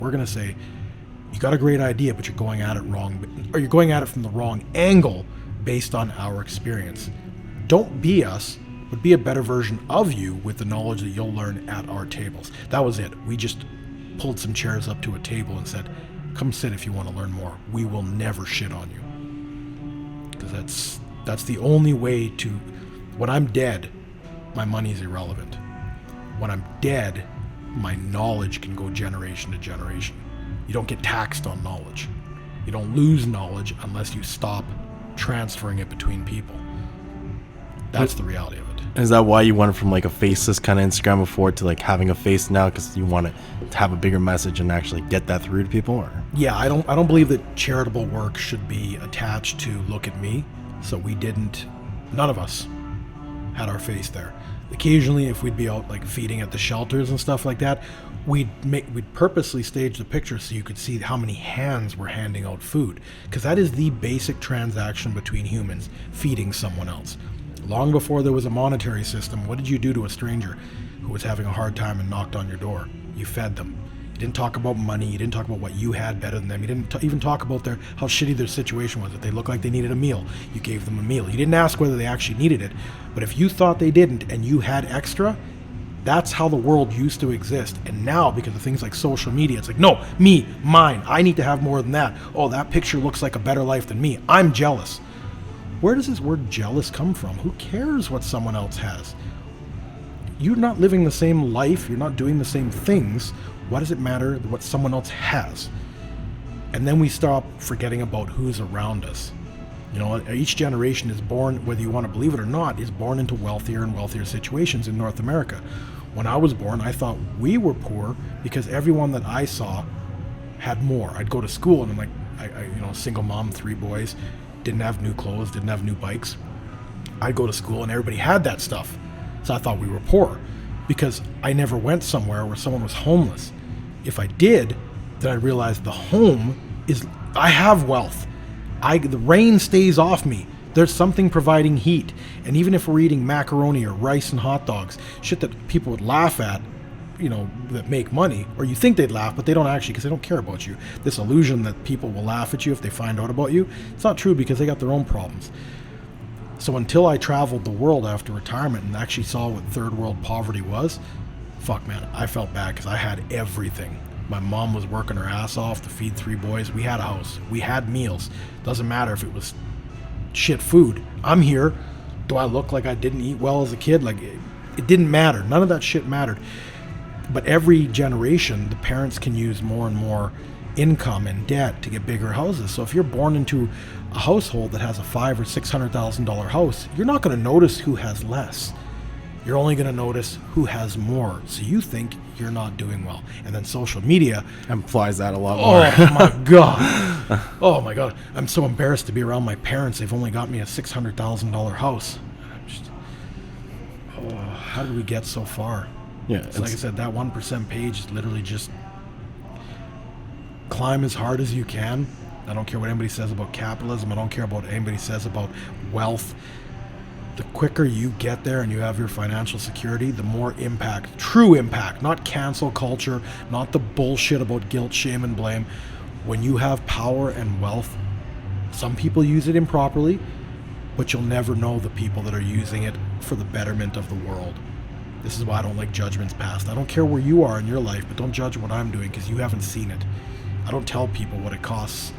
We're going to say, you got a great idea, but you're going at it wrong, or you're going at it from the wrong angle based on our experience. Don't be us, but be a better version of you with the knowledge that you'll learn at our tables. That was it. We just pulled some chairs up to a table and said, come sit if you want to learn more. We will never shit on you. Because that's the only way to, when I'm dead, my money's irrelevant. When I'm dead, my knowledge can go generation to generation. You don't get taxed on knowledge. You don't lose knowledge unless you stop transferring it between people. That's the reality of it. Is that why you went from like a faceless kind of Instagram before to like having a face now, because you want to have a bigger message and actually get that through to people? Or? Yeah, I don't believe that charitable work should be attached to look at me. So none of us had our face there. Occasionally, if we'd be out like feeding at the shelters and stuff like that, we'd purposely stage the picture so you could see how many hands were handing out food, because that is the basic transaction between humans, feeding someone else. Long before there was a monetary system, what did you do to a stranger who was having a hard time and knocked on your door? You fed them. You didn't talk about money. You didn't talk about what you had better than them. You didn't even talk about how shitty their situation was. If they looked like they needed a meal, you gave them a meal. You didn't ask whether they actually needed it. But if you thought they didn't and you had extra, that's how the world used to exist. And now, because of things like social media, it's like, no, me, mine, I need to have more than that. Oh, that picture looks like a better life than me. I'm jealous. Where does this word jealous come from? Who cares what someone else has? You're not living the same life. You're not doing the same things. Why does it matter what someone else has? And then we stop forgetting about who's around us. You know, each generation is born, whether you want to believe it or not, is born into wealthier and wealthier situations in North America. When I was born, I thought we were poor because everyone that I saw had more. I'd go to school and I'm like, single mom, 3 boys, didn't have new clothes, didn't have new bikes. I'd go to school and everybody had that stuff. So I thought we were poor because I never went somewhere where someone was homeless. If I did, then I realized I have wealth. The rain stays off me. There's something providing heat. And even if we're eating macaroni or rice and hot dogs, shit that people would laugh at, that make money, or you think they'd laugh, but they don't actually, because they don't care about you. This illusion that people will laugh at you if they find out about you, it's not true, because they got their own problems. So until I traveled the world after retirement and actually saw what third world poverty was, fuck man, I felt bad because I had everything. My mom was working her ass off to feed 3 boys. We had a house. We had meals. Doesn't matter if it was shit food. I'm here. Do I look like I didn't eat well as a kid? Like, it didn't matter. None of that shit mattered. But every generation, the parents can use more and more income and debt to get bigger houses. So if you're born into a household that has a $500,000 or $600,000 house, you're not going to notice who has less. You're only going to notice who has more. So you think you're not doing well. And then social media amplifies that a lot more. Oh my God. Oh my God. I'm so embarrassed to be around my parents. They've only got me a $600,000 house. How did we get so far? Yeah, it's like I said, that 1% page is literally just climb as hard as you can. I don't care what anybody says about capitalism. I don't care what anybody says about wealth. The quicker you get there and you have your financial security, the more impact, true impact, not cancel culture, not the bullshit about guilt, shame, and blame. When you have power and wealth, some people use it improperly, but you'll never know the people that are using it for the betterment of the world. This is why I don't like judgments passed. I don't care where you are in your life, but don't judge what I'm doing because you haven't seen it. I don't tell people what it costs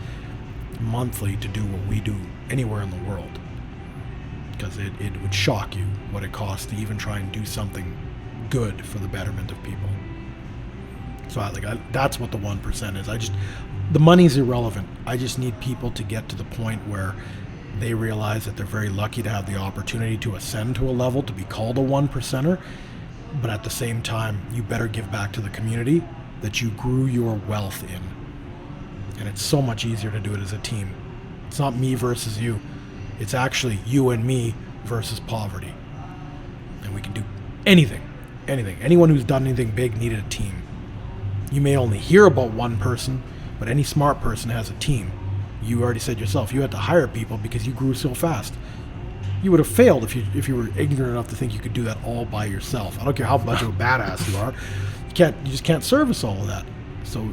monthly to do what we do anywhere in the world, because it would shock you what it costs to even try and do something good for the betterment of people. So that's what the 1% is. The money's irrelevant. I just need people to get to the point where they realize that they're very lucky to have the opportunity to ascend to a level to be called a 1%er. But at the same time, you better give back to the community that you grew your wealth in. And it's so much easier to do it as a team. It's not me versus you. It's actually you and me versus poverty. And we can do anything. Anyone who's done anything big needed a team. You may only hear about one person, but any smart person has a team. You already said yourself, you had to hire people because you grew so fast. You would have failed if you were ignorant enough to think you could do that all by yourself. I don't care how much of a badass you are. You just can't service all of that. So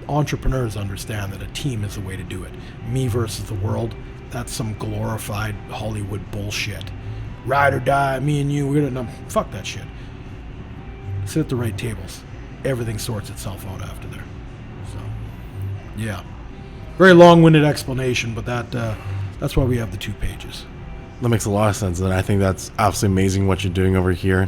entrepreneurs understand that a team is the way to do it. Me versus the world, that's some glorified Hollywood bullshit. Ride or die, me and you, we're gonna, no, fuck that shit. Sit at the right tables. Everything sorts itself out after there. So, yeah. Very long-winded explanation, but that's why we have the 2 pages. That makes a lot of sense, and I think that's absolutely amazing what you're doing over here.